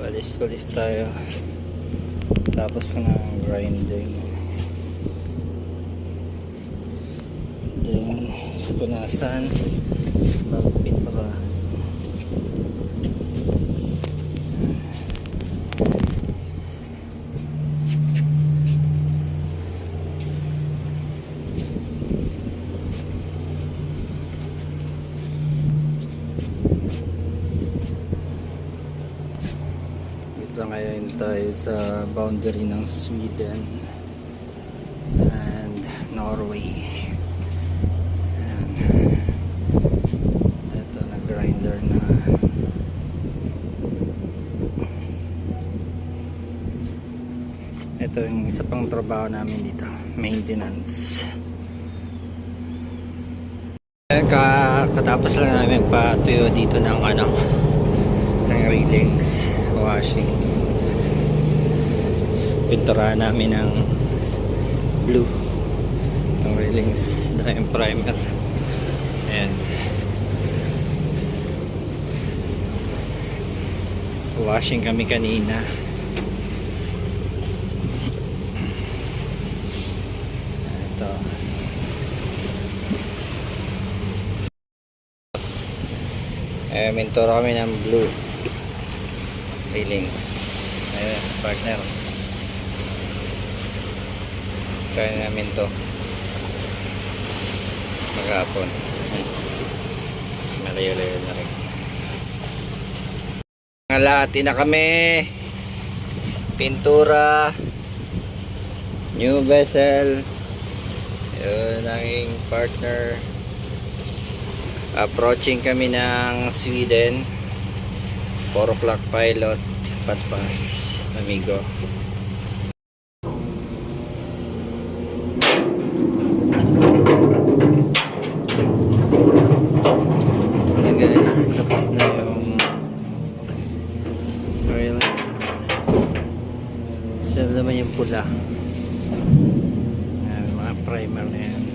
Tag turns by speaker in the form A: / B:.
A: Walis tayo tapos ng grinding, then punasan bago pintura. So ngayon tayo sa boundary ng Sweden and Norway. Ayan. Ito, nag-grinder na. Ito yung isa pang trabaho namin dito, maintenance. Katapos lang namin patuyo dito ng ng railings, washing. Pinturahan namin ng blue itong railings dahil primer, and washing kami kanina. Ito mintura kami ng blue railings. Ayun, partner, kaya namin to maghapon, malayo-layo na rin. Ngalati na kami, pintura, new vessel. Yun ang aking partner. Approaching kami ng Sweden, 4 o'clock pilot, paspas amigo. Okay guys, tapos na yung railings. Isa naman yung pula. Ayan, mga primer na yan.